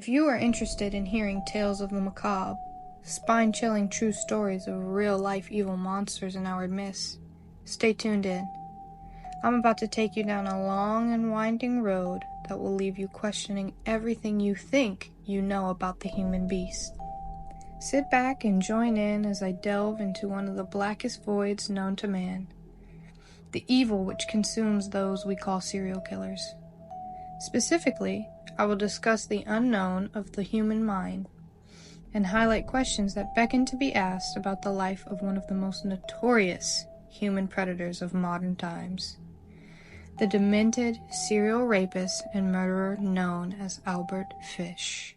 If you are interested in hearing tales of the macabre, spine-chilling true stories of real-life evil monsters in our midst, stay tuned in. I'm about to take you down a long and winding road that will leave you questioning everything you think you know about the human beast. Sit back and join in as I delve into one of the blackest voids known to man, the evil which consumes those we call serial killers. Specifically, I will discuss the unknown of the human mind and highlight questions that beckon to be asked about the life of one of the most notorious human predators of modern times, the demented serial rapist and murderer known as Albert Fish.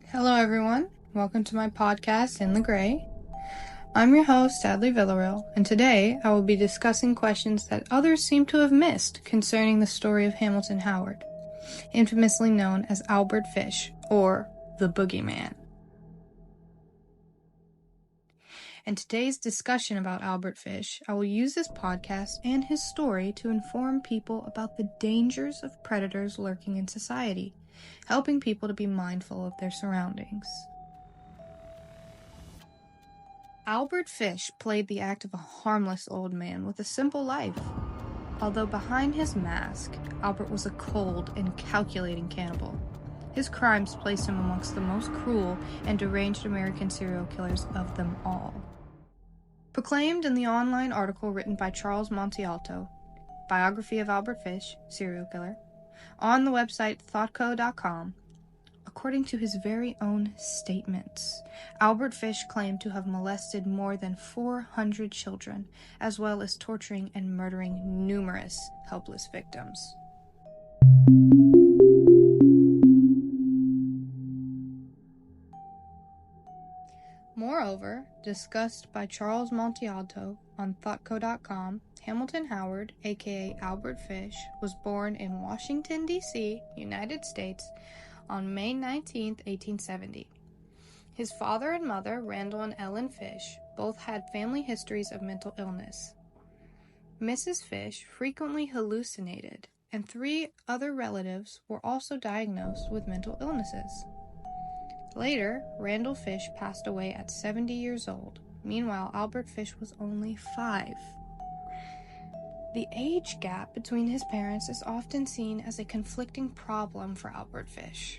Hello everyone, welcome to my podcast In the Gray. I'm your host, Adley Villarreal, and today I will be discussing questions that others seem to have missed concerning the story of Hamilton Howard, infamously known as Albert Fish, or the Boogeyman. In today's discussion about Albert Fish, I will use this podcast and his story to inform people about the dangers of predators lurking in society, helping people to be mindful of their surroundings. Albert Fish played the act of a harmless old man with a simple life. Although behind his mask, Albert was a cold and calculating cannibal. His crimes placed him amongst the most cruel and deranged American serial killers of them all. Proclaimed in the online article written by Charles Montalto, Biography of Albert Fish, Serial Killer, on the website thoughtco.com, according to his very own statements, Albert Fish claimed to have molested more than 400 children, as well as torturing and murdering numerous helpless victims. Moreover, discussed by Charles Montalto on thoughtco.com, Hamilton Howard, aka Albert Fish, was born in Washington, D.C., United States, on May 19, 1870. His father and mother, Randall and Ellen Fish, both had family histories of mental illness. Mrs. Fish frequently hallucinated, and 3 other relatives were also diagnosed with mental illnesses. Later, Randall Fish passed away at 70 years old. Meanwhile, Albert Fish was only 5. The age gap between his parents is often seen as a conflicting problem for Albert Fish.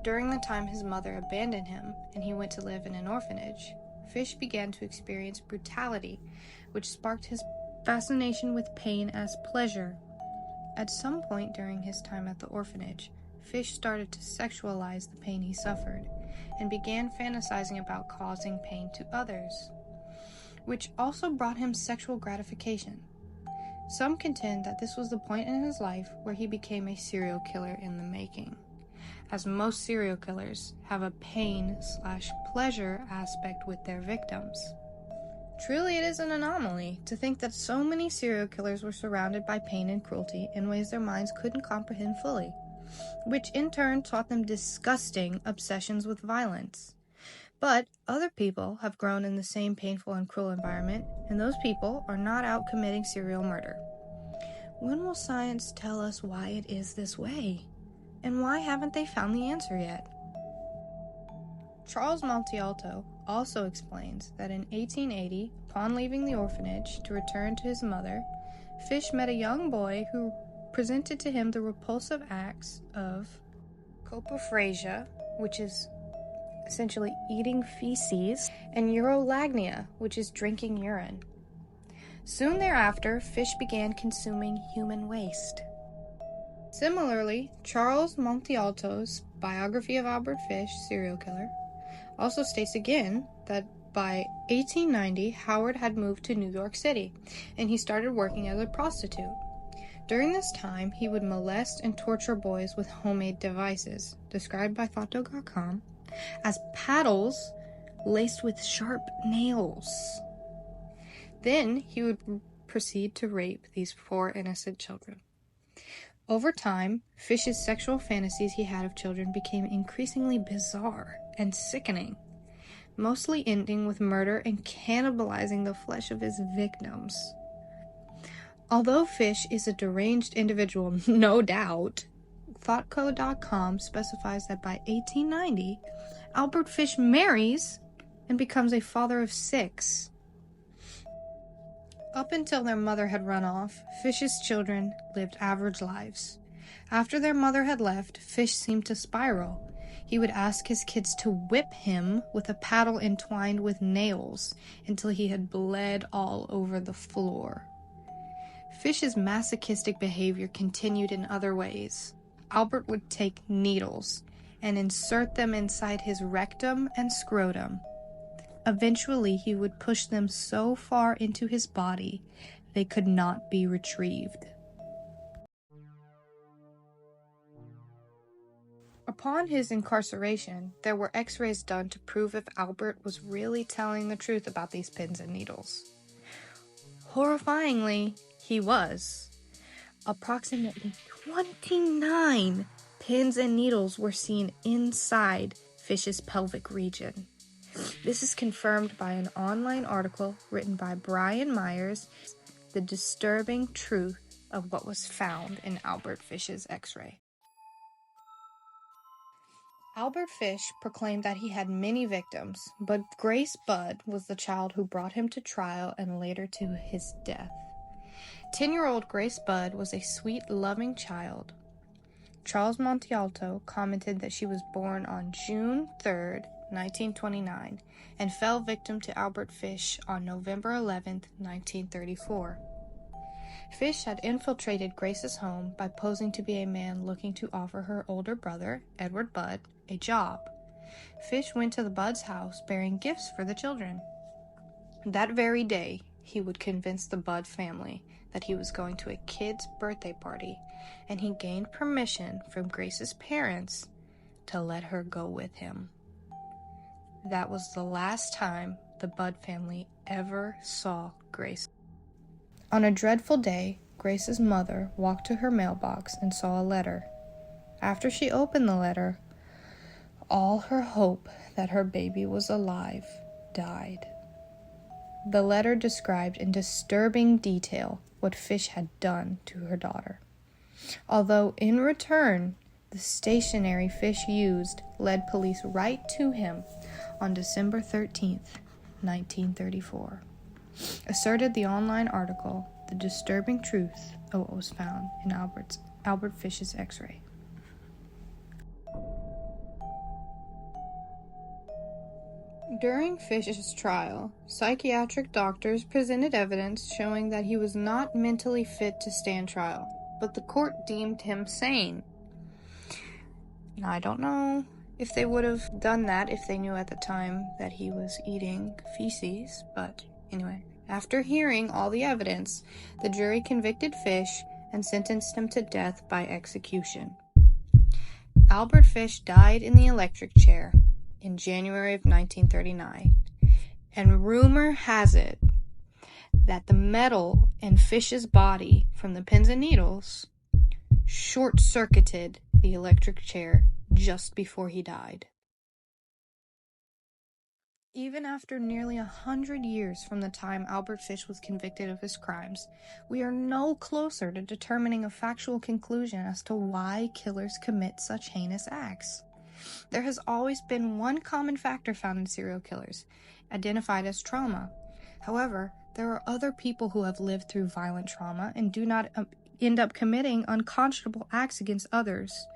During the time his mother abandoned him and he went to live in an orphanage, Fish began to experience brutality, which sparked his fascination with pain as pleasure. At some point during his time at the orphanage, Fish started to sexualize the pain he suffered and began fantasizing about causing pain to others, which also brought him sexual gratification. Some contend that this was the point in his life where he became a serial killer in the making, as most serial killers have a pain/pleasure aspect with their victims. Truly, it is an anomaly to think that so many serial killers were surrounded by pain and cruelty in ways their minds couldn't comprehend fully, which in turn taught them disgusting obsessions with violence. But other people have grown in the same painful and cruel environment, and those people are not out committing serial murder. When will science tell us why it is this way? And why haven't they found the answer yet? Charles Montalto also explains that in 1880, upon leaving the orphanage to return to his mother, Fish met a young boy who presented to him the repulsive acts of coprophragia, which is essentially eating feces, and urolagnia, which is drinking urine. Soon thereafter, Fish began consuming human waste. Similarly, Charles Montalto's Biography of Albert Fish, Serial Killer, also states again that by 1890, Howard had moved to New York City, and he started working as a prostitute. During this time, he would molest and torture boys with homemade devices, described by Thoughtco.com as paddles laced with sharp nails. Then he would proceed to rape these 4 innocent children. Over time, Fish's sexual fantasies he had of children became increasingly bizarre and sickening, mostly ending with murder and cannibalizing the flesh of his victims. Although Fish is a deranged individual, no doubt, ThoughtCo.com specifies that by 1890, Albert Fish marries and becomes a father of 6. Up until their mother had run off, Fish's children lived average lives. After their mother had left, Fish seemed to spiral. He would ask his kids to whip him with a paddle entwined with nails until he had bled all over the floor. Fish's masochistic behavior continued in other ways. Albert would take needles and insert them inside his rectum and scrotum. Eventually, he would push them so far into his body they could not be retrieved. Upon his incarceration, there were x-rays done to prove if Albert was really telling the truth about these pins and needles. Horrifyingly, he was. Approximately 29 pins and needles were seen inside Fish's pelvic region. This is confirmed by an online article written by Brian Myers, The Disturbing Truth of What Was Found in Albert Fish's X-ray. Albert Fish proclaimed that he had many victims, but Grace Budd was the child who brought him to trial and later to his death. 10-year-old Grace Budd was a sweet, loving child. Charles Montalto commented that she was born on June 3rd, 1929, and fell victim to Albert Fish on November 11th, 1934. Fish had infiltrated Grace's home by posing to be a man looking to offer her older brother, Edward Budd, a job. Fish went to the Budds' house bearing gifts for the children. That very day, he would convince the Budd family that he was going to a kid's birthday party, and he gained permission from Grace's parents to let her go with him. That was the last time the Budd family ever saw Grace. On a dreadful day, Grace's mother walked to her mailbox and saw a letter. After she opened the letter, all her hope that her baby was alive died. The letter described in disturbing detail what Fish had done to her daughter. Although in return, the stationery Fish used led police right to him on December 13th, 1934. Asserted the online article, The Disturbing Truth of What Was Found in Albert Fish's X-ray. During Fish's trial, psychiatric doctors presented evidence showing that he was not mentally fit to stand trial, but the court deemed him sane. Now, I don't know if they would have done that if they knew at the time that he was eating feces, but anyway. After hearing all the evidence, the jury convicted Fish and sentenced him to death by execution. Albert Fish died in the electric chair in January of 1939, and rumor has it that the metal in Fish's body from the pins and needles short-circuited the electric chair just before he died. Even after nearly 100 years from the time Albert Fish was convicted of his crimes, we are no closer to determining a factual conclusion as to why killers commit such heinous acts. There has always been one common factor found in serial killers, identified as trauma. However, there are other people who have lived through violent trauma and do not end up committing unconscionable acts against others.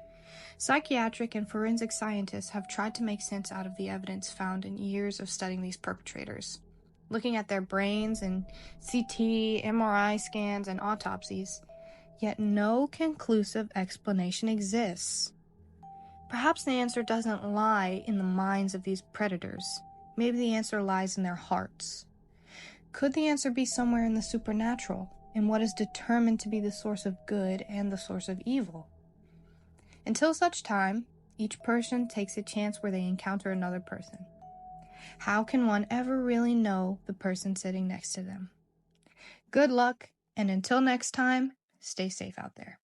Psychiatric and forensic scientists have tried to make sense out of the evidence found in years of studying these perpetrators, looking at their brains and CT, MRI scans, and autopsies, yet no conclusive explanation exists. Perhaps the answer doesn't lie in the minds of these predators. Maybe the answer lies in their hearts. Could the answer be somewhere in the supernatural, in what is determined to be the source of good and the source of evil? Until such time, each person takes a chance where they encounter another person. How can one ever really know the person sitting next to them? Good luck, and until next time, stay safe out there.